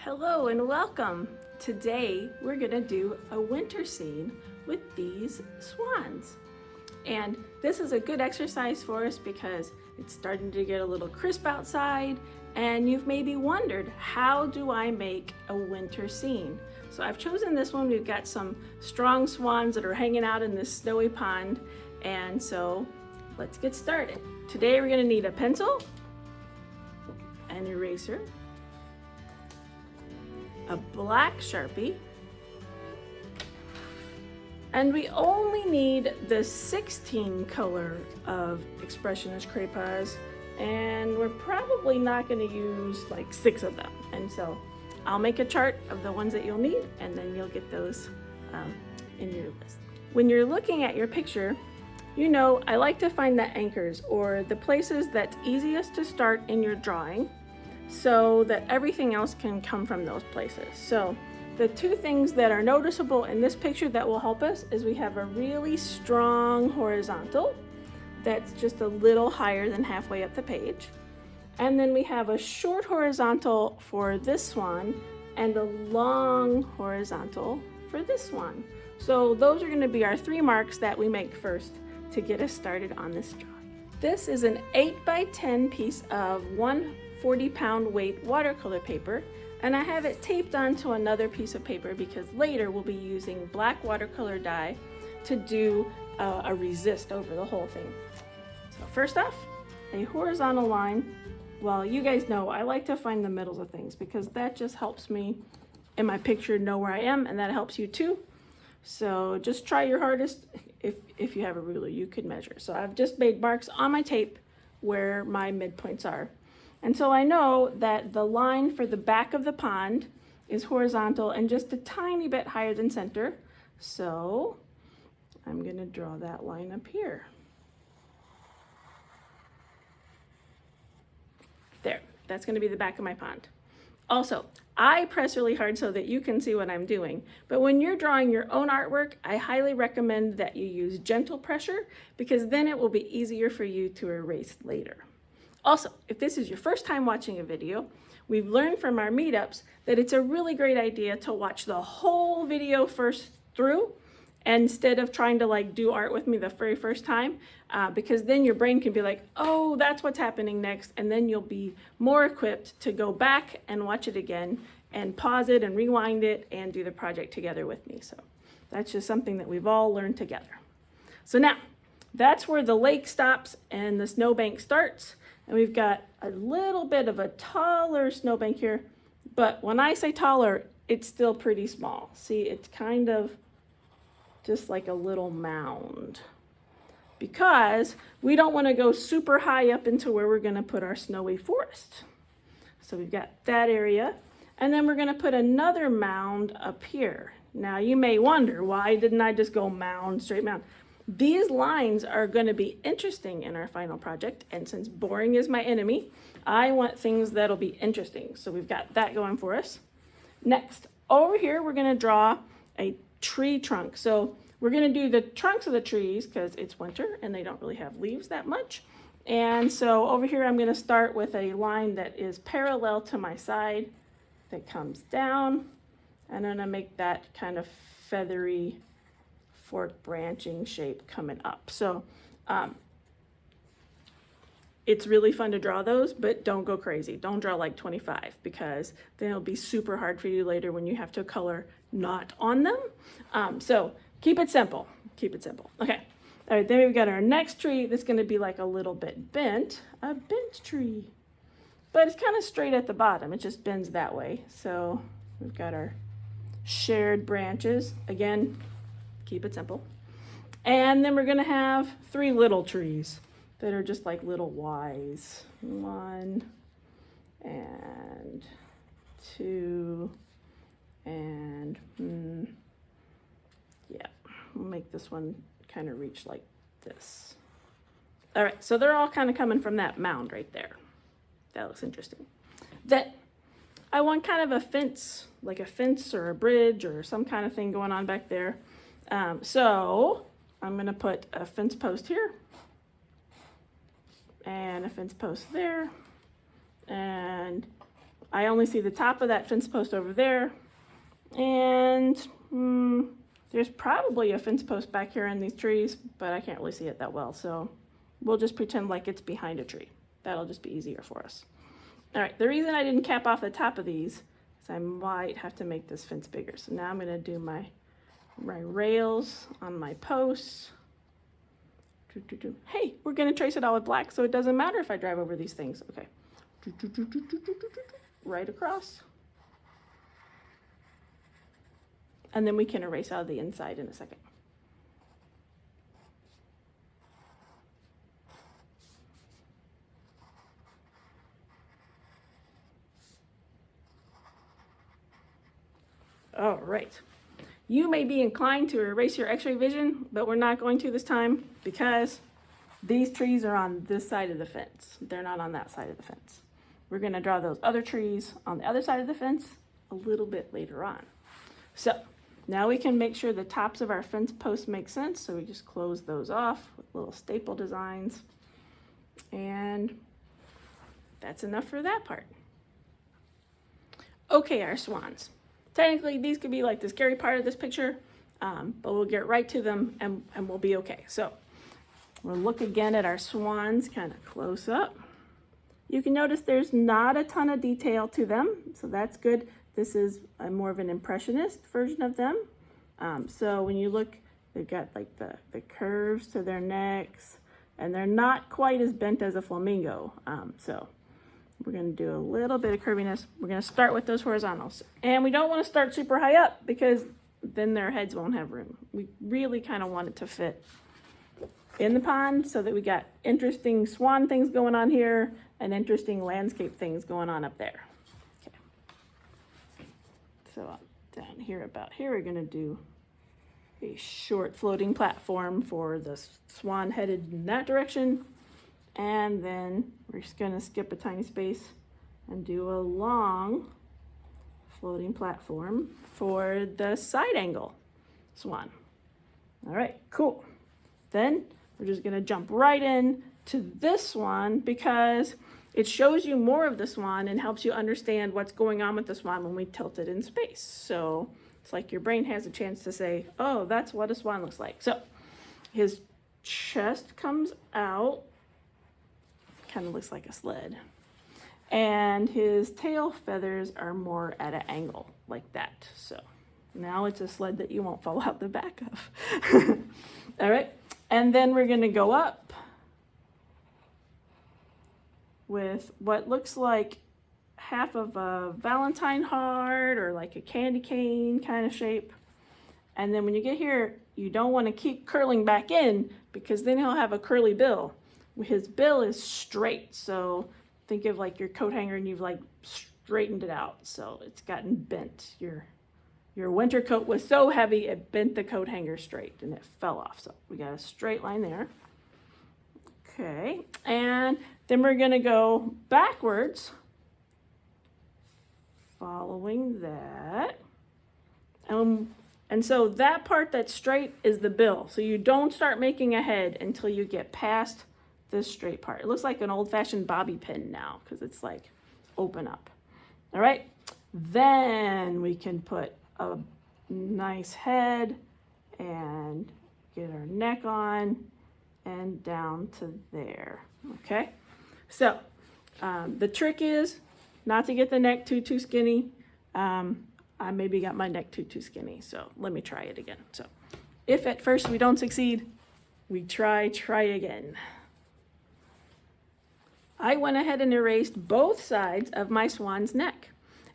Hello and welcome. Today we're gonna do a winter scene with these swans. And this is a good exercise for us because it's starting to get a little crisp outside and you've maybe wondered, how do I make a winter scene? So I've chosen this one. We've got some strong swans that are hanging out in this snowy pond. And so let's get started. Today we're gonna need a pencil, an eraser, a black Sharpie, and we only need the 16 color of Expressionist crayons, and we're probably not going to use like 6 of them. And so I'll make a chart of the ones that you'll need, and then you'll get those in your list. When you're looking at your picture, you know I like to find the anchors or the places that's easiest to start in your drawing, so that everything else can come from those places. So the two things that are noticeable in this picture that will help us is we have a really strong horizontal that's just a little higher than halfway up the page. And then we have a short horizontal for this swan and a long horizontal for this one. So those are going to be our 3 marks that we make first to get us started on this drawing. This is an 8 by 10 piece of 140-pound weight watercolor paper, and I have it taped onto another piece of paper because later we'll be using black watercolor dye to do a resist over the whole thing. So first off, a horizontal line. Well, you guys know I like to find the middles of things because that just helps me in my picture know where I am, and that helps you too. So just try your hardest. If you have a ruler, you could measure. So I've just made marks on my tape where my midpoints are. And so I know that the line for the back of the pond is horizontal and just a tiny bit higher than center. So I'm going to draw that line up here. There, that's going to be the back of my pond. Also, I press really hard so that you can see what I'm doing. But when you're drawing your own artwork, I highly recommend that you use gentle pressure because then it will be easier for you to erase later. Also, if this is your first time watching a video, we've learned from our meetups that it's a really great idea to watch the whole video first through instead of trying to do art with me the very first time, because then your brain can be like, oh, that's what's happening next, and then you'll be more equipped to go back and watch it again and pause it and rewind it and do the project together with me. So that's just something that we've all learned together. So now, that's where the lake stops and the snowbank starts. And we've got a little bit of a taller snowbank here, but when I say taller, it's still pretty small. See, it's kind of just like a little mound because we don't want to go super high up into where we're going to put our snowy forest. So we've got that area, and then we're going to put another mound up here. Now you may wonder, why didn't I just go mound, straight mound? These lines are going to be interesting in our final project, and since boring is my enemy, I want things that'll be interesting. So we've got that going for us. Next, over here, we're going to draw a tree trunk. So we're going to do the trunks of the trees because it's winter and they don't really have leaves that much. And so over here, I'm going to start with a line that is parallel to my side that comes down, and I'm going to make that kind of feathery fork branching shape coming up. So it's really fun to draw those, but don't go crazy. Don't draw like 25 because then it'll be super hard for you later when you have to color not on them. So keep it simple. Keep it simple. Okay. All right, then we've got our next tree that's going to be like a little bit bent, a bent tree, but it's kind of straight at the bottom. It just bends that way. So we've got our shared branches. Again, keep it simple. And then we're going to have 3 little trees that are just like little Ys. 1 and 2 and yeah, we'll make this one kind of reach like this. All right, so they're all kind of coming from that mound right there. That looks interesting. Then I want kind of a fence, like a fence or a bridge or some kind of thing going on back there. So I'm going to put a fence post here and a fence post there, and I only see the top of that fence post over there, and there's probably a fence post back here in these trees, but I can't really see it that well, so we'll just pretend like it's behind a tree. That'll just be easier for us. All right, the reason I didn't cap off the top of these is I might have to make this fence bigger. So now I'm gonna do my rails on my posts. Hey, we're gonna trace it all with black, so it doesn't matter if I drive over these things. Okay, right across. And then we can erase out the inside in a second. All right. You may be inclined to erase your x-ray vision, but we're not going to this time because these trees are on this side of the fence. They're not on that side of the fence. We're going to draw those other trees on the other side of the fence a little bit later on. So now we can make sure the tops of our fence posts make sense. So we just close those off with little staple designs. And that's enough for that part. Okay, our swans. Technically, these could be like the scary part of this picture, but we'll get right to them and we'll be okay. So we'll look again at our swans kind of close up. You can notice there's not a ton of detail to them, so that's good. This is more of an impressionist version of them. So when you look, they've got like the curves to their necks, and they're not quite as bent as a flamingo. So we're going to do a little bit of curviness. We're going to start with those horizontals. And we don't want to start super high up because then their heads won't have room. We really kind of want it to fit in the pond so that we got interesting swan things going on here and interesting landscape things going on up there. Okay. So down here about here, we're going to do a short floating platform for the swan headed in that direction. And then we're just going to skip a tiny space and do a long floating platform for the side angle swan. All right, cool. Then we're just going to jump right in to this swan because it shows you more of the swan and helps you understand what's going on with the swan when we tilt it in space. So it's like your brain has a chance to say, oh, that's what a swan looks like. So his chest comes out. Kind of looks like a sled, and his tail feathers are more at an angle like that. So now it's a sled that you won't fall out the back of. All right, and then we're going to go up with what looks like half of a Valentine heart or like a candy cane kind of shape. And then when you get here, you don't want to keep curling back in because then he'll have a curly bill. His bill is straight, so think of like your coat hanger and you've like straightened it out, so it's gotten bent. Your winter coat was so heavy it bent the coat hanger straight and it fell off, so we got a straight line there. Okay, and then we're gonna go backwards following that. And so that part that's straight is the bill, so you don't start making a head until you get past this straight part. It looks like an old-fashioned bobby pin now because it's like open up. All right, then we can put a nice head and get our neck on and down to there. Okay, so the trick is not to get the neck too skinny. I maybe got my neck too skinny, so let me try it again. So if at first we don't succeed, we try again. I went ahead and erased both sides of my swan's neck.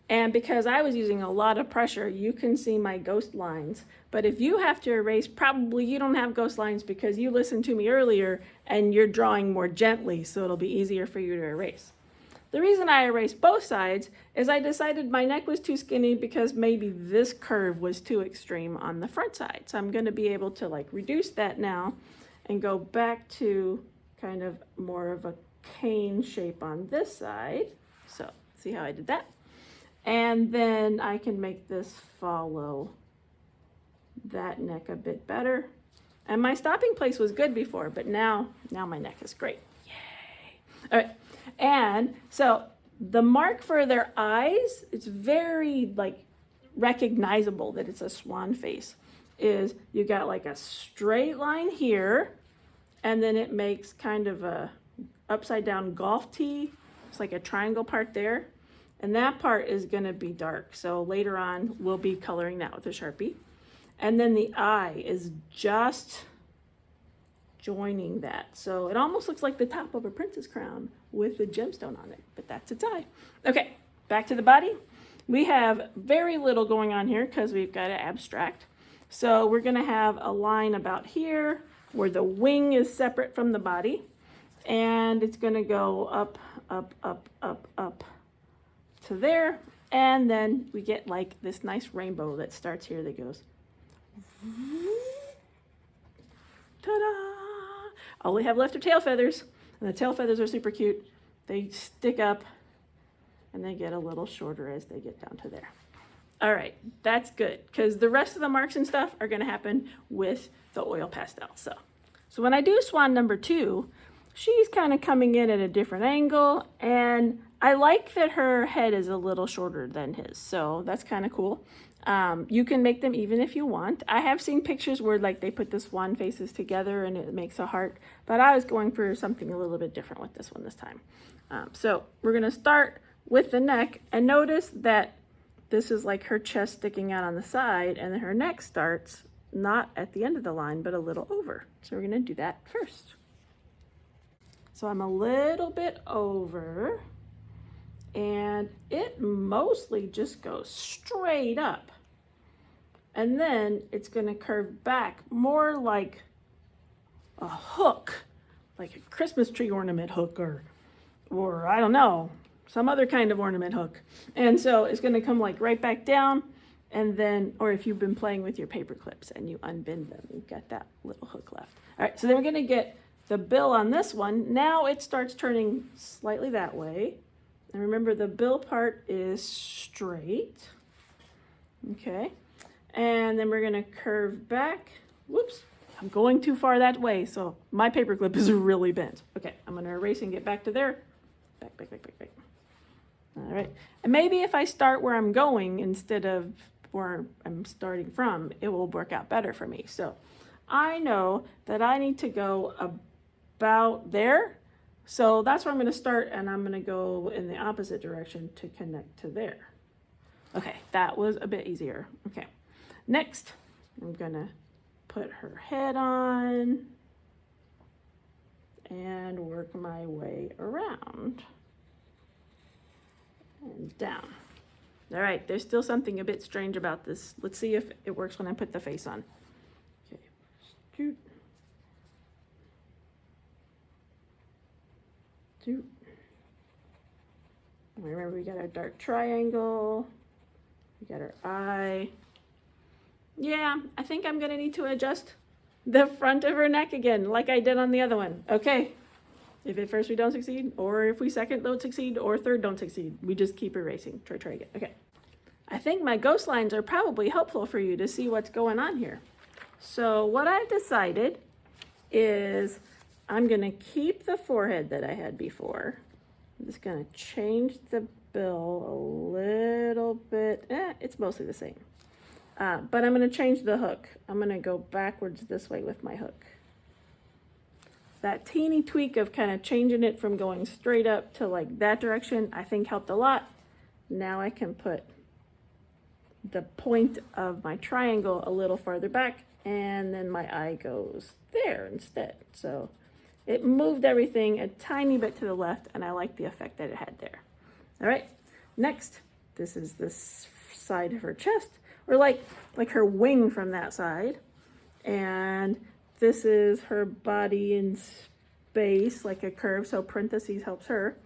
And because I was using a lot of pressure, you can see my ghost lines. But if you have to erase, probably you don't have ghost lines because you listened to me earlier and you're drawing more gently, so it'll be easier for you to erase. The reason I erased both sides is I decided my neck was too skinny because maybe this curve was too extreme on the front side. So I'm going to be able to like reduce that now and go back to kind of more of a cane shape on this side. So see how I did that? And then I can make this follow that neck a bit better. And my stopping place was good before, but now my neck is great. Yay. All right. And so The mark for their eyes, it's very like recognizable that it's a swan face, is you got like a straight line here, and then it makes kind of a upside down golf tee. It's like a triangle part there. And that part is gonna be dark. So later on, we'll be coloring that with a Sharpie. And then the eye is just joining that. So it almost looks like the top of a princess crown with a gemstone on it, but that's its eye. Okay, back to the body. We have very little going on here because we've got to abstract. So we're gonna have a line about here where the wing is separate from the body. And it's gonna go up, up, up, up, up to there. And then we get like this nice rainbow that starts here that goes ta-da! All we have left are tail feathers, and the tail feathers are super cute. They stick up and they get a little shorter as they get down to there. All right, that's good, because the rest of the marks and stuff are gonna happen with the oil pastel. So when I do swan number 2, she's kind of coming in at a different angle, and I like that her head is a little shorter than his, so that's kind of cool. You can make them even if you want. I have seen pictures where like they put the swan faces together and it makes a heart, but I was going for something a little bit different with this one this time. So we're gonna start with the neck, and notice that this is like her chest sticking out on the side, and then her neck starts not at the end of the line, but a little over. So we're gonna do that first. So I'm a little bit over, and it mostly just goes straight up. And then it's gonna curve back more like a hook, like a Christmas tree ornament hook, or I don't know, some other kind of ornament hook. And so it's gonna come like right back down, and then, or if you've been playing with your paper clips and you unbend them, you've got that little hook left. All right, so then we're gonna get the bill on this one. Now it starts turning slightly that way. And remember, the bill part is straight. Okay, and then we're gonna curve back. Whoops, I'm going too far that way, so my paper clip is really bent. Okay, I'm gonna erase and get back to there. Back, back, back, back, back. All right, and maybe if I start where I'm going instead of where I'm starting from, it will work out better for me. So I know that I need to go about there. So that's where I'm gonna start, and I'm gonna go in the opposite direction to connect to there. Okay, that was a bit easier. Okay, next, I'm gonna put her head on and work my way around and down. All right, there's still something a bit strange about this. Let's see if it works when I put the face on. Okay, scoot. Remember, we got our dark triangle, we got our eye. Yeah, I think I'm gonna need to adjust the front of her neck again, like I did on the other one. Okay, if at first we don't succeed, or if we second don't succeed, or third don't succeed, we just keep erasing. Try again. Okay. I think my ghost lines are probably helpful for you to see what's going on here. So what I've decided is I'm gonna keep the forehead that I had before. I'm just gonna change the bill a little bit. It's mostly the same. But I'm gonna change the hook. I'm gonna go backwards this way with my hook. That teeny tweak of kind of changing it from going straight up to like that direction, I think helped a lot. Now I can put the point of my triangle a little farther back, and then my eye goes there instead. So it moved everything a tiny bit to the left, and I like the effect that it had there. All right, next, this is this side of her chest, or like her wing from that side. And this is her body in space, like a curve, so parentheses helps her.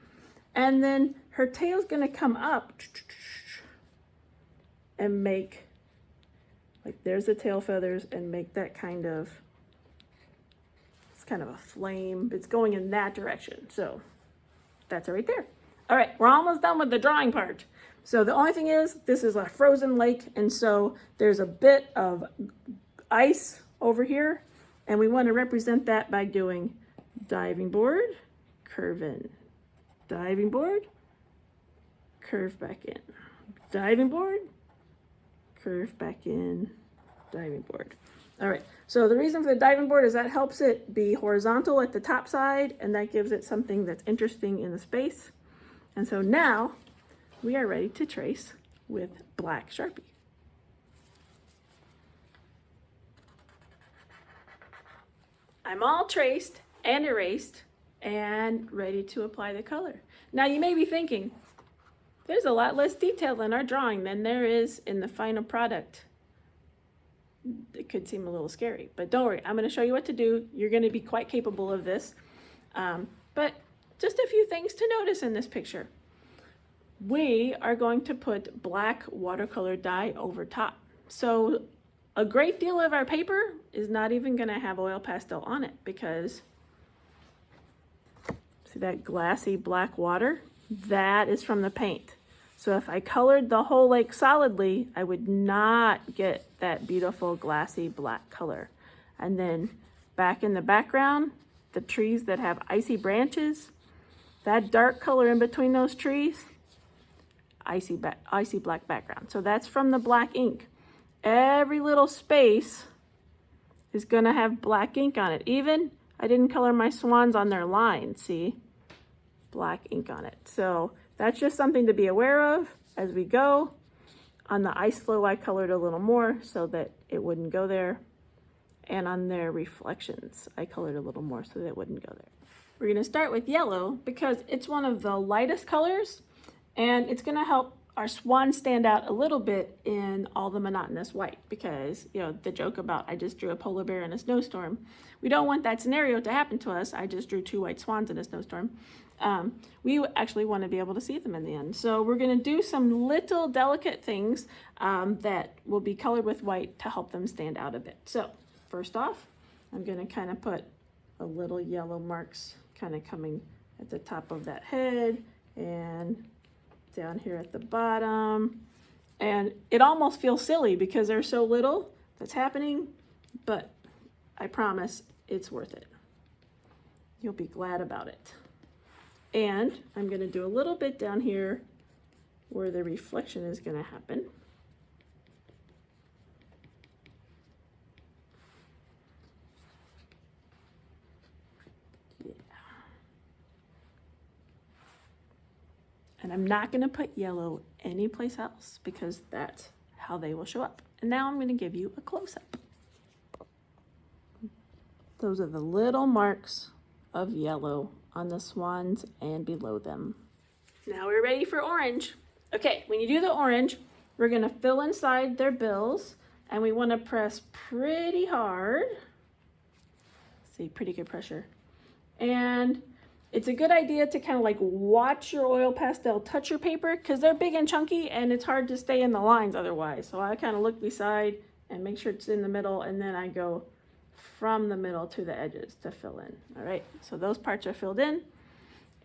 And then her tail's gonna come up and make, like there's the tail feathers, and make that kind of, it's kind of a flame. It's going in that direction. So that's it right there. All right, we're almost done with the drawing part. So the only thing is, this is a frozen lake, and so there's a bit of ice over here, and we want to represent that by doing diving board, curve in, diving board, curve back in. Diving board, curve back in, diving board. All right, so the reason for the diving board is that helps it be horizontal at the top side, and that gives it something that's interesting in the space. And so now we are ready to trace with black Sharpie. I'm all traced and erased and ready to apply the color. Now you may be thinking, there's a lot less detail in our drawing than there is in the final product. It could seem a little scary, but don't worry, I'm going to show you what to do. You're going to be quite capable of this. But just a few things to notice in this picture. We are going to put black watercolor dye over top. So a great deal of our paper is not even going to have oil pastel on it because see that glassy black water? That is from the paint. So if I colored the whole lake solidly, I would not get that beautiful glassy black color. And then back in the background, the trees that have icy branches, that dark color in between those trees, icy black background. So that's from the black ink. Every little space is gonna have black ink on it. Even I didn't color my swans on their line, see? Black ink on it. So that's just something to be aware of as we go. On the ice flow, I colored a little more so that it wouldn't go there. And on their reflections, I colored a little more so that it wouldn't go there. We're gonna start with yellow because it's one of the lightest colors and it's gonna help our swan stand out a little bit in all the monotonous white because, you know, the joke about I just drew a polar bear in a snowstorm. We don't want that scenario to happen to us. I just drew 2 white swans in a snowstorm. We actually want to be able to see them in the end. So we're going to do some little delicate things that will be colored with white to help them stand out a bit. So first off, I'm going to kind of put a little yellow marks kind of coming at the top of that head and down here at the bottom. And it almost feels silly because there's so little that's happening, but I promise it's worth it. You'll be glad about it. And I'm going to do a little bit down here where the reflection is going to happen. Yeah. And I'm not going to put yellow anyplace else because that's how they will show up. And now I'm going to give you a close-up. Those are the little marks of yellow on the swans and below them. Now we're ready for orange. Okay, when you do the orange, we're gonna fill inside their bills and we wanna press pretty hard. See, pretty good pressure. And it's a good idea to kind of like watch your oil pastel touch your paper because they're big and chunky and it's hard to stay in the lines otherwise. So I kind of look beside and make sure it's in the middle and then I go from the middle to the edges to fill in. All right, so those parts are filled in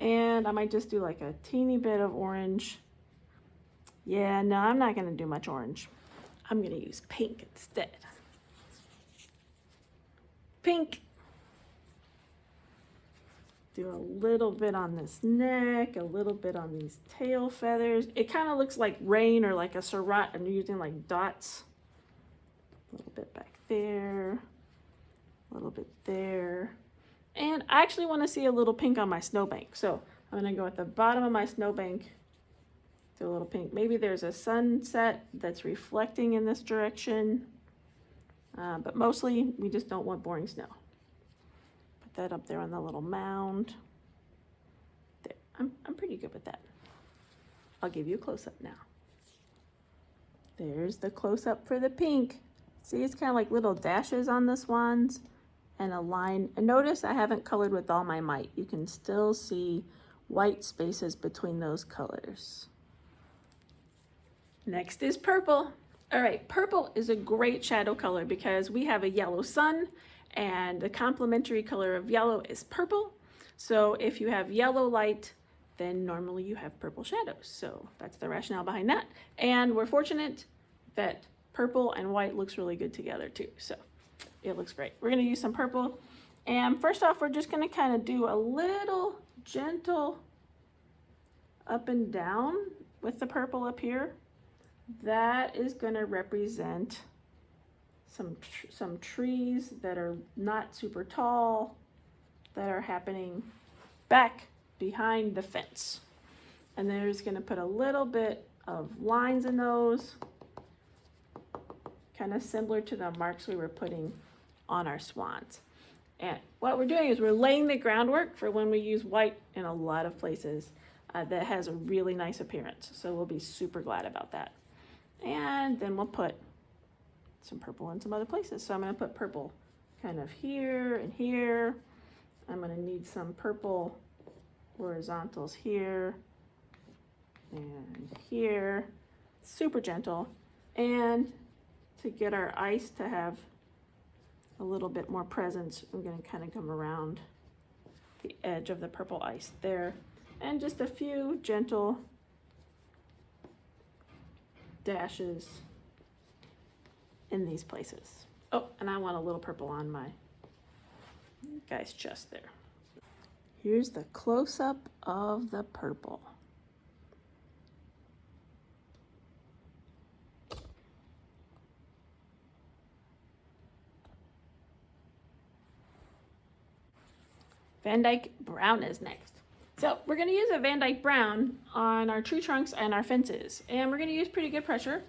and I might just do like a teeny bit of orange. Yeah, no, I'm not gonna do much orange. I'm gonna use pink instead. Pink. Do a little bit on this neck, a little bit on these tail feathers. It kind of looks like rain or like a surratt. I'm using like dots. A little bit back there. A little bit there. And I actually want to see a little pink on my snowbank. So I'm going to go at the bottom of my snowbank, do a little pink. Maybe there's a sunset that's reflecting in this direction. But mostly we just don't want boring snow. Put that up there on the little mound. There. I'm pretty good with that. I'll give you a close-up now. There's the close-up for the pink. See, it's kind of like little dashes on the swans. And a line. And notice I haven't colored with all my might. You can still see white spaces between those colors. Next is purple. All right, purple is a great shadow color because we have a yellow sun and the complementary color of yellow is purple. So if you have yellow light, then normally you have purple shadows. So that's the rationale behind that. And we're fortunate that purple and white looks really good together too. So it looks great. We're going to use some purple. And first off, we're just going to kind of do a little gentle up and down with the purple up here, that is going to represent some trees that are not super tall that are happening back behind the fence. And then we're just going to put a little bit of lines in those, kind of similar to the marks we were putting on our swans. And what we're doing is we're laying the groundwork for when we use white in a lot of places that has a really nice appearance. So we'll be super glad about that. And then we'll put some purple in some other places. So I'm going to put purple kind of here and here. I'm going to need some purple horizontals here and here. Super gentle. And to get our ice to have a little bit more presence, I'm going to kind of come around the edge of the purple ice there. And just a few gentle dashes in these places. Oh, and I want a little purple on my guy's chest there. Here's the close-up of the purple. Van Dyke Brown is next. So we're going to use a Van Dyke Brown on our tree trunks and our fences. And we're going to use pretty good pressure.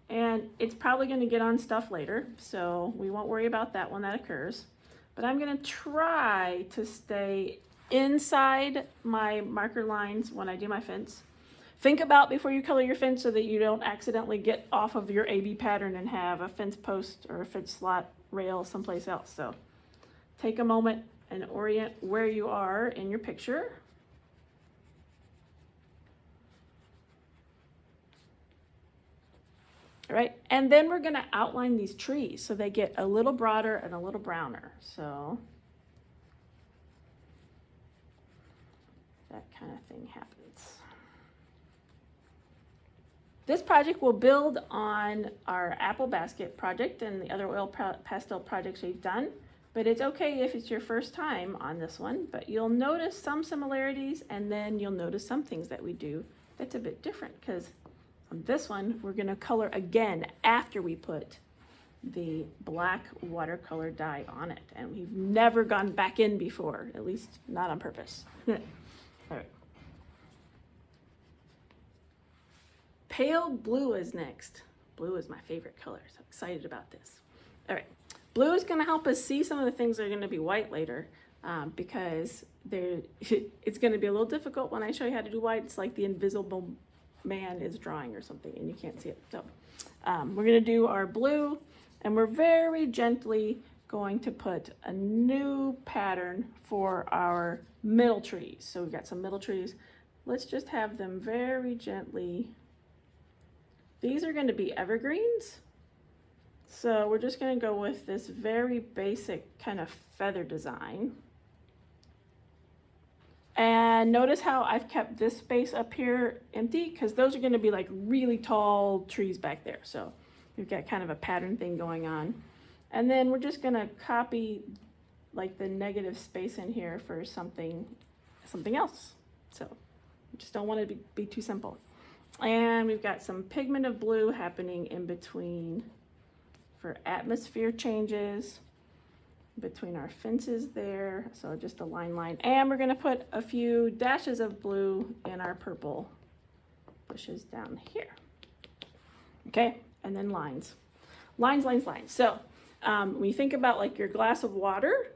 And it's probably going to get on stuff later, so we won't worry about that when that occurs. But I'm going to try to stay inside my marker lines when I do my fence. Think about before you color your fence so that you don't accidentally get off of your AB pattern and have a fence post or a fence slot rail someplace else. So take a moment and orient where you are in your picture. All right, and then we're gonna outline these trees so they get a little broader and a little browner. So that kind of thing happens. This project will build on our apple basket project and the other oil pastel projects we've done, but it's okay if it's your first time on this one, but you'll notice some similarities and then you'll notice some things that we do that's a bit different, because on this one, we're going to color again after we put the black watercolor dye on it. And we've never gone back in before, at least not on purpose. All right. Pale blue is next. Blue is my favorite color, so I'm excited about this. All right. Blue is going to help us see some of the things that are going to be white later, because it's going to be a little difficult when I show you how to do white. It's like the invisible man is drawing or something and you can't see it. So we're going to do our blue, and we're very gently going to put a new pattern for our middle trees. So we've got some middle trees. Let's just have them very gently. These are going to be evergreens. So we're just going to go with this very basic kind of feather design. And notice how I've kept this space up here empty, because those are going to be like really tall trees back there. So we've got kind of a pattern thing going on. And then we're just going to copy like the negative space in here for something else. So we just don't want to be too simple. And we've got some pigment of blue happening in between for atmosphere changes, between our fences there, so just a line, and we're going to put a few dashes of blue in our purple bushes down here. Okay, and then lines. So when you think about like your glass of water,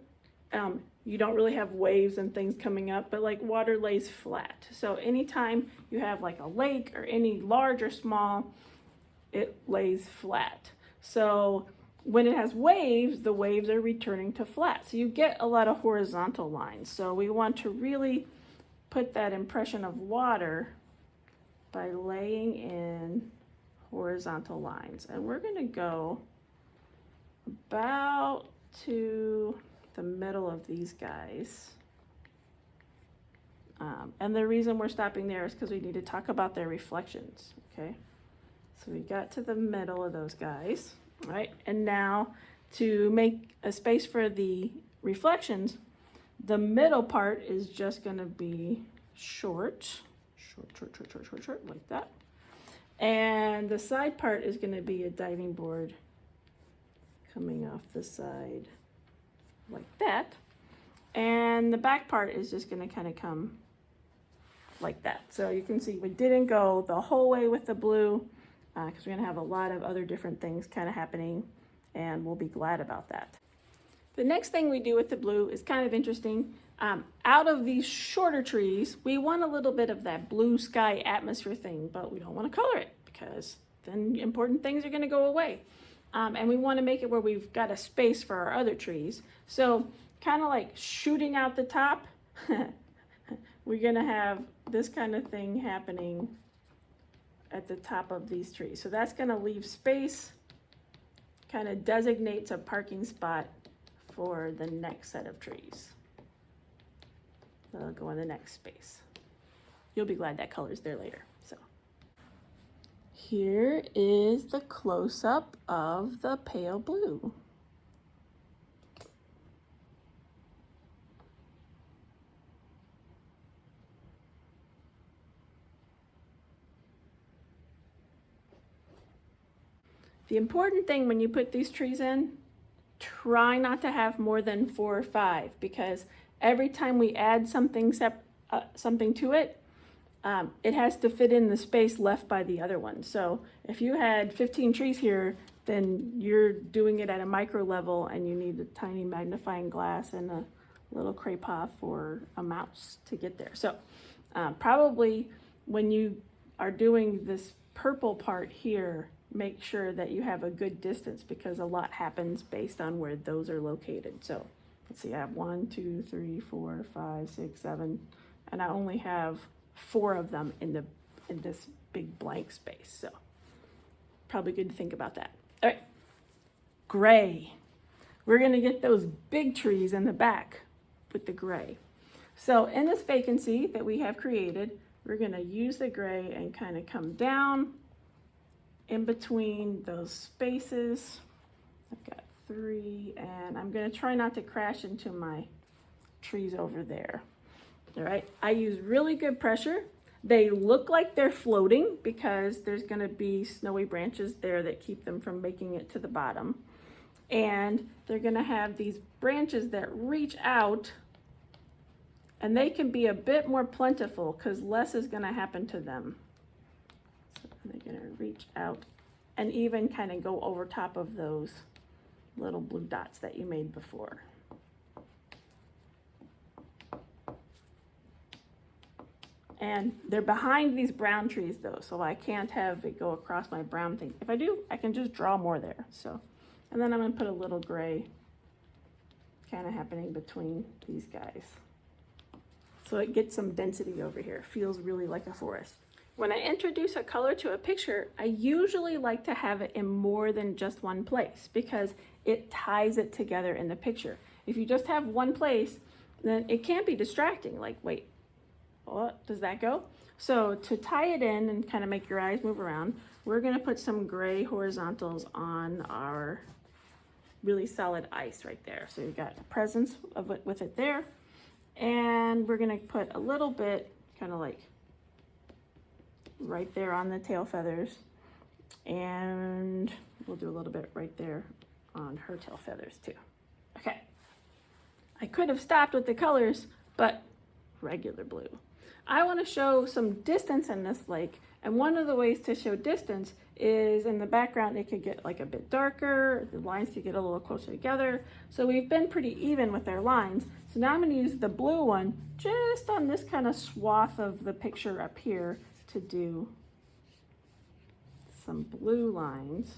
you don't really have waves and things coming up, but like water lays flat. So anytime you have like a lake or any large or small, it lays flat. So when it has waves, the waves are returning to flat. So you get a lot of horizontal lines. So we want to really put that impression of water by laying in horizontal lines. And we're going to go about to the middle of these guys. And the reason we're stopping there is because we need to talk about their reflections. Okay, so we got to the middle of those guys. All right, and now to make a space for the reflections, the middle part is just going to be short, short, like that. And the side part is going to be a diving board coming off the side like that. And the back part is just going to kind of come like that. So you can see we didn't go the whole way with the blue because we're going to have a lot of other different things kind of happening, and we'll be glad about that. The next thing we do with the blue is kind of interesting. Out of these shorter trees, we want a little bit of that blue sky atmosphere thing, but we don't want to color it because then important things are going to go away. And we want to make it where we've got a space for our other trees. So kind of like shooting out the top, we're going to have this kind of thing happening at the top of these trees. So that's going to leave space, kind of designates a parking spot for the next set of trees. That'll go in the next space. You'll be glad that color's there later. So here is the close-up of the pale blue. The important thing when you put these trees in, try not to have more than 4 or 5, because every time we add something to it, it has to fit in the space left by the other one. So if you had 15 trees here, then you're doing it at a micro level and you need a tiny magnifying glass and a little crepe for a mouse to get there. So probably when you are doing this purple part here, make sure that you have a good distance because a lot happens based on where those are located. So let's see, I have 1, 2, 3, 4, 5, 6, 7, and I only have 4 of them in this big blank space. So probably good to think about that. All right, gray. We're gonna get those big trees in the back with the gray. So in this vacancy that we have created, we're gonna use the gray and kind of come down in between those spaces. I've got 3, and I'm gonna try not to crash into my trees over there. All right, I use really good pressure. They look like they're floating because there's gonna be snowy branches there that keep them from making it to the bottom. And they're gonna have these branches that reach out, and they can be a bit more plentiful because less is gonna happen to them. So they're gonna reach out and even kind of go over top of those little blue dots that you made before. And they're behind these brown trees though, so I can't have it go across my brown thing. If I do, I can just draw more there. So, and then I'm gonna put a little gray kind of happening between these guys. So it gets some density over here. It feels really like a forest. When I introduce a color to a picture, I usually like to have it in more than just one place because it ties it together in the picture. If you just have one place, then it can be distracting. Like, wait, what does that go? So to tie it in and kind of make your eyes move around, we're gonna put some gray horizontals on our really solid ice right there. So you've got a presence of it with it there. And we're gonna put a little bit kind of like right there on the tail feathers. And we'll do a little bit right there on her tail feathers too. Okay, I could have stopped with the colors, but regular blue. I want to show some distance in this lake, and one of the ways to show distance is in the background it could get like a bit darker, the lines could get a little closer together. So we've been pretty even with our lines. So now I'm going to use the blue one just on this kind of swath of the picture up here to do some blue lines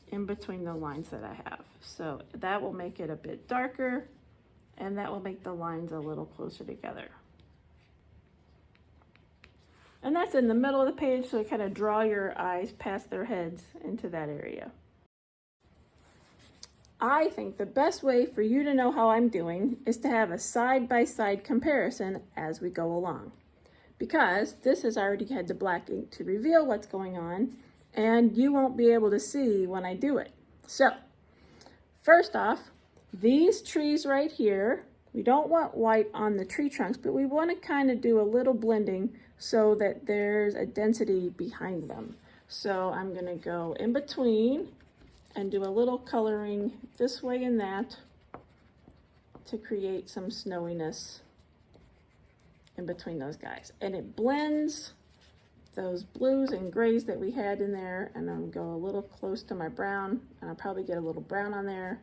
in between the lines that I have. So that will make it a bit darker, and that will make the lines a little closer together. And that's in the middle of the page, so kind of draw your eyes past their heads into that area. I think the best way for you to know how I'm doing is to have a side-by-side comparison as we go along. Because this has already had the black ink to reveal what's going on, and you won't be able to see when I do it. So, first off, these trees right here We don't want white on the tree trunks, but we want to kind of do a little blending so that there's a density behind them. So I'm going to go in between and do a little coloring this way and that to create some snowiness in between those guys. And it blends those blues and grays that we had in there, and I'll go a little close to my brown, and I'll probably get a little brown on there,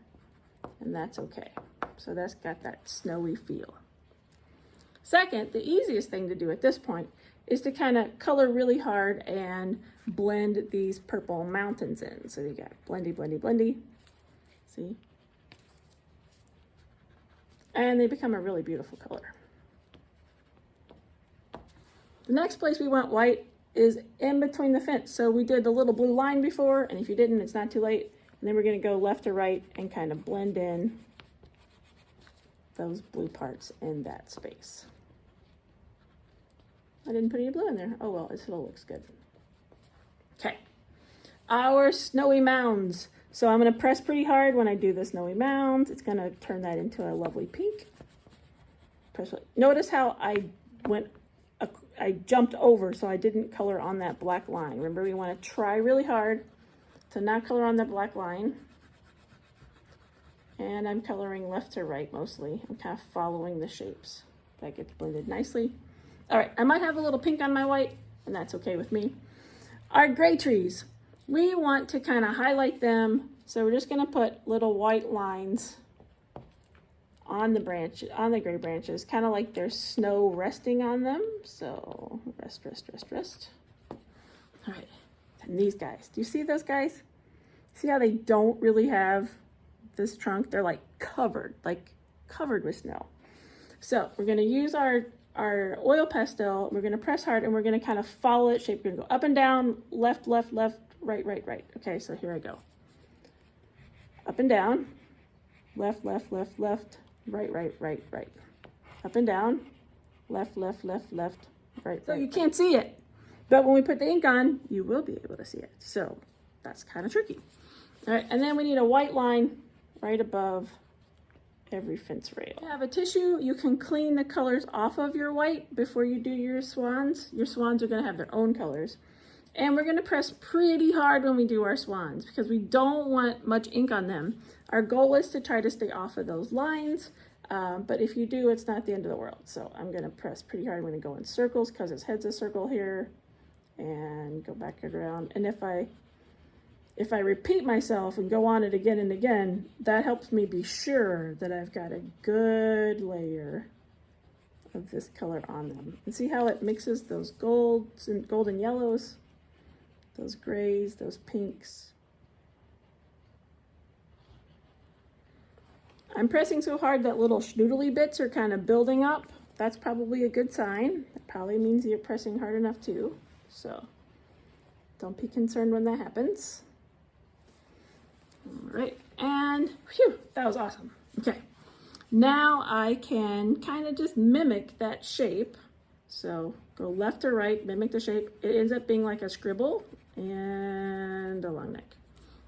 and that's okay. So that's got that snowy feel. Second, the easiest thing to do at this point is to kind of color really hard and blend these purple mountains in. So you got blendy, blendy, blendy, see? And they become a really beautiful color. The next place we want white is in between the fence. So we did the little blue line before, and if you didn't, it's not too late. And then we're going to go left to right and kind of blend in those blue parts in that space. I didn't put any blue in there. Oh well, it still looks good. Okay, our snowy mounds. So I'm going to press pretty hard when I do the snowy mounds. It's going to turn that into a lovely pink. Notice how I jumped over, so I didn't color on that black line. Remember, we want to try really hard to not color on the black line. And I'm coloring left to right mostly. I'm kind of following the shapes. That gets blended nicely. All right, I might have a little pink on my white, and that's okay with me. Our gray trees, we want to kind of highlight them. So we're just going to put little white lines on the branch, on the gray branches, kind of like there's snow resting on them. So rest, rest, rest, rest. All right, and these guys, do you see those guys? See how they don't really have this trunk? They're like covered with snow. So we're going to use our oil pastel. We're going to press hard, and we're going to kind of follow it shape. We're going to go up and down, left, left, left, right, right, right. Okay, so here I go. Up and down, left, left, left, left, right, right, right, right. Up and down, left, left, left, left, right. So you can't see it, but when we put the ink on, you will be able to see it. So that's kind of tricky. All right, and then we need a white line right above every fence rail. If you have a tissue, you can clean the colors off of your white before you do your swans. Your swans are going to have their own colors. And we're going to press pretty hard when we do our swans because we don't want much ink on them. Our goal is to try to stay off of those lines, but if you do, it's not the end of the world. So I'm going to press pretty hard. I'm going to go in circles because his head's a circle here, and go back around. And if I repeat myself and go on it again and again, that helps me be sure that I've got a good layer of this color on them. And see how it mixes those golds and golden yellows, those grays, those pinks. I'm pressing so hard that little schnoodly bits are kind of building up. That's probably a good sign. That probably means you're pressing hard enough too. So don't be concerned when that happens. All right, and phew, that was awesome. Okay, now I can kind of just mimic that shape. So go left to right, mimic the shape. It ends up being like a scribble and a long neck.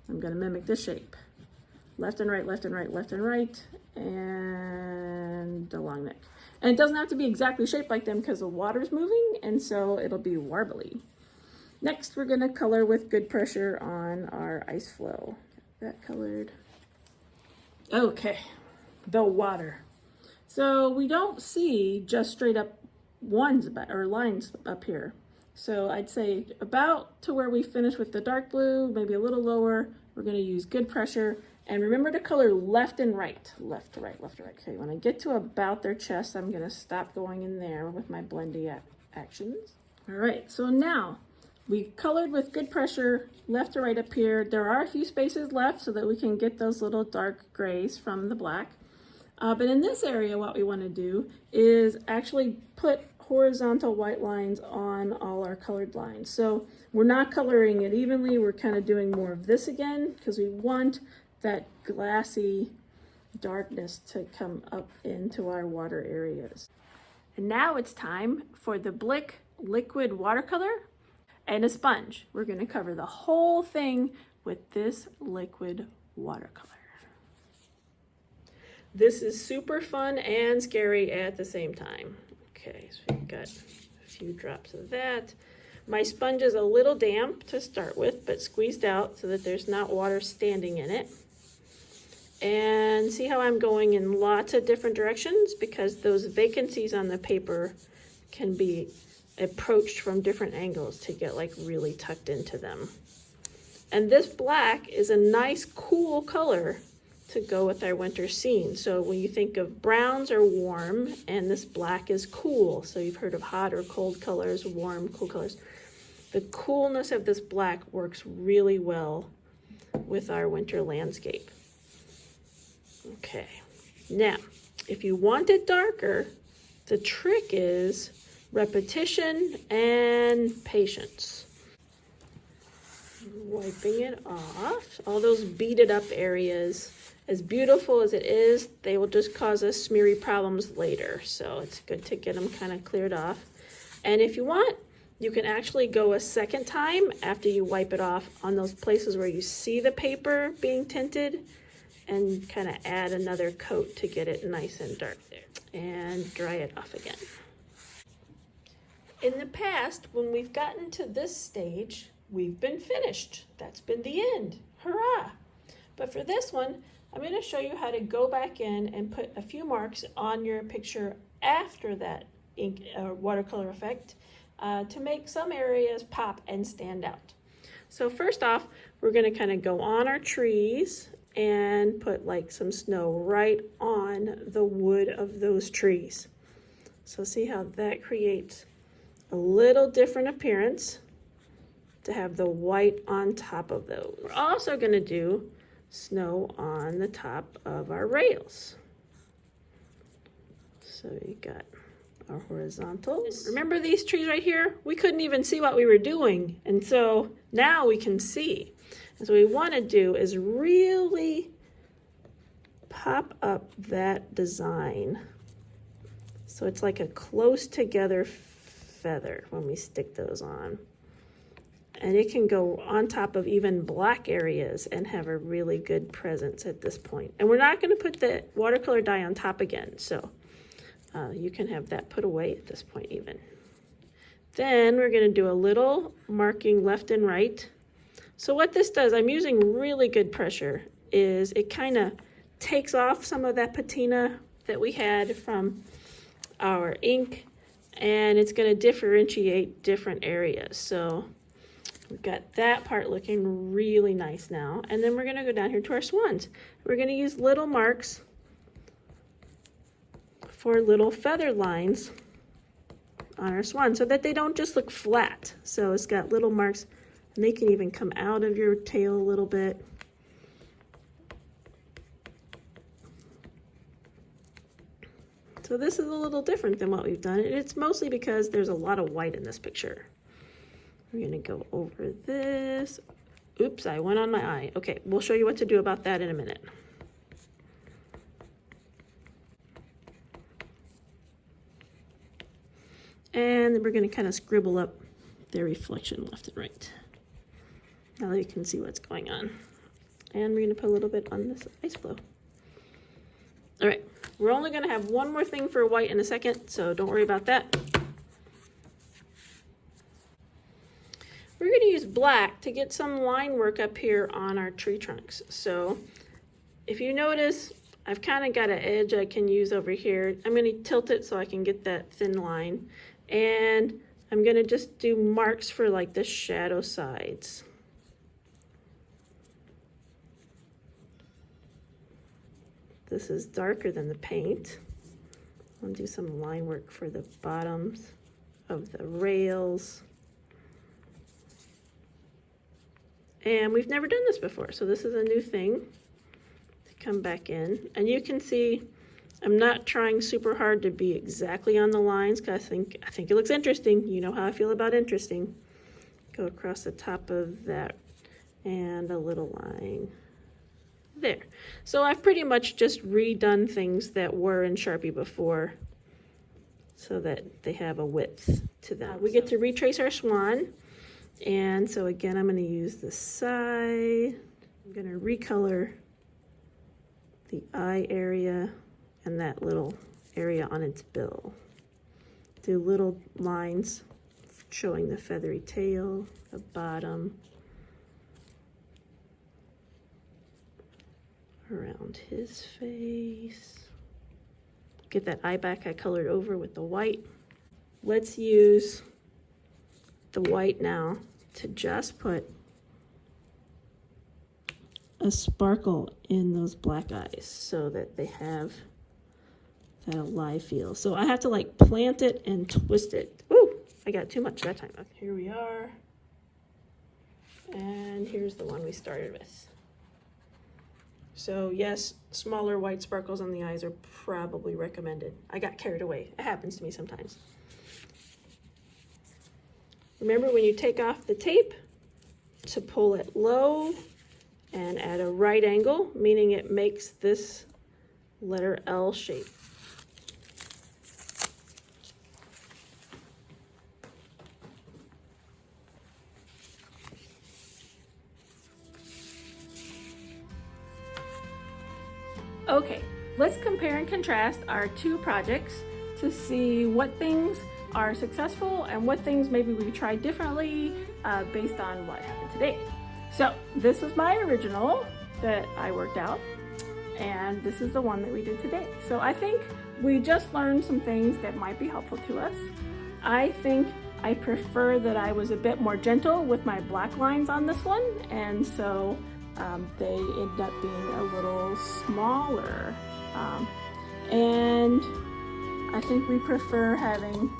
I'm going to mimic this shape. Left and right, left and right, left and right, and a long neck. And it doesn't have to be exactly shaped like them because the water's moving, and so it'll be warbly. Next, we're going to color with good pressure on our ice flow. Get that colored. Okay, the water. So we don't see just straight up ones or lines up here. So I'd say about to where we finish with the dark blue, maybe a little lower. We're going to use good pressure. And remember to color left and right, left to right, left to right. Okay, when I get to about their chest, I'm going to stop going in there with my blendy actions. All right, so now we've colored with good pressure left to right up here. There are a few spaces left so that we can get those little dark grays from the black. But in this area, what we want to do is actually put horizontal white lines on all our colored lines. So we're not coloring it evenly. We're kind of doing more of this again because we want that glassy darkness to come up into our water areas. And now it's time for the Blick liquid watercolor and a sponge. We're going to cover the whole thing with this liquid watercolor. This is super fun and scary at the same time. Okay, so we've got a few drops of that. My sponge is a little damp to start with, but squeezed out so that there's not water standing in it. And see how I'm going in lots of different directions, because those vacancies on the paper can be approached from different angles to get like really tucked into them. And this black is a nice cool color to go with our winter scene. So when you think of browns are warm and this black is cool. So you've heard of hot or cold colors, warm, cool colors. The coolness of this black works really well with our winter landscape. Okay, now if you want it darker, the trick is repetition and patience. Wiping it off, all those beaded up areas, as beautiful as it is, they will just cause us smeary problems later. So it's good to get them kind of cleared off. And if you want, you can actually go a second time after you wipe it off on those places where you see the paper being tinted and kind of add another coat to get it nice and dark there. And dry it off again. In the past, when we've gotten to this stage, we've been finished. That's been the end. Hurrah! But for this one, I'm going to show you how to go back in and put a few marks on your picture after that ink watercolor effect to make some areas pop and stand out. So first off, we're going to kind of go on our trees and put like some snow right on the wood of those trees. So see how that creates a little different appearance to have the white on top of those. We're also going to do snow on the top of our rails. So you got our horizontals. Remember these trees right here? We couldn't even see what we were doing, and so now we can see. And so what we want to do is really pop up that design so it's like a close together feather when we stick those on. And it can go on top of even black areas and have a really good presence at this point. And we're not going to put the watercolor dye on top again, so you can have that put away at this point even. Then we're going to do a little marking left and right. So what this does, I'm using really good pressure, is it kind of takes off some of that patina that we had from our ink, and it's going to differentiate different areas. So we've got that part looking really nice now. And then we're going to go down here to our swans. We're going to use little marks for little feather lines on our swan so that they don't just look flat. So it's got little marks, and they can even come out of your tail a little bit. So this is a little different than what we've done. And it's mostly because there's a lot of white in this picture. We're gonna go over this. Oops, I went on my eye. Okay, we'll show you what to do about that in a minute. And then we're gonna kind of scribble up their reflection left and right. Now that you can see what's going on. And we're gonna put a little bit on this ice floe. All right, we're only gonna have one more thing for white in a second, so don't worry about that. We're going to use black to get some line work up here on our tree trunks. So if you notice, I've kind of got an edge I can use over here. I'm going to tilt it so I can get that thin line. And I'm going to just do marks for like the shadow sides. This is darker than the paint. I'll do some line work for the bottoms of the rails. And we've never done this before, so this is a new thing to come back in. And you can see I'm not trying super hard to be exactly on the lines because I think it looks interesting. You know how I feel about interesting. Go across the top of that and a little line there. So I've pretty much just redone things that were in Sharpie before so that they have a width to them. We get to retrace our swan. And so again, I'm going to use the side. I'm going to recolor the eye area and that little area on its bill. Do little lines showing the feathery tail, the bottom, around his face. Get that eye back I colored over with the white. Let's use the white now to just put a sparkle in those black eyes so that they have that alive feel. So I have to like plant it and twist it. Ooh, I got too much that time. Okay, here we are. And here's the one we started with. So yes, smaller white sparkles on the eyes are probably recommended. I got carried away. It happens to me sometimes. Remember when you take off the tape to pull it low and at a right angle, meaning it makes this letter L shape. Okay, let's compare and contrast our two projects to see what things are successful and what things maybe we tried differently based on what happened today. So this was my original that I worked out, and this is the one that we did today. So I think we just learned some things that might be helpful to us. I think I prefer that I was a bit more gentle with my black lines on this one, and so they end up being a little smaller. And I think we prefer having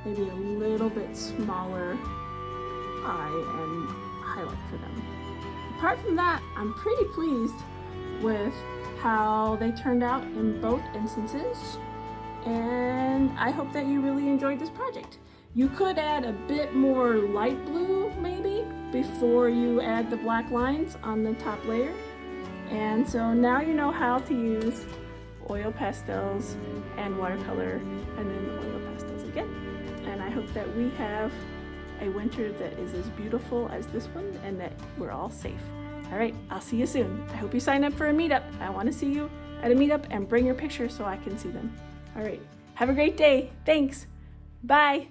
maybe a little bit smaller eye and highlight for them. Apart from that, I'm pretty pleased with how they turned out in both instances, and I hope that you really enjoyed this project. You could add a bit more light blue maybe before you add the black lines on the top layer. And so now you know how to use oil pastels and watercolor and then oil pastels again. And I hope that we have a winter that is as beautiful as this one and that we're all safe. All right, I'll see you soon. I hope you sign up for a meetup. I want to see you at a meetup and bring your pictures so I can see them. All right, have a great day. Thanks. Bye.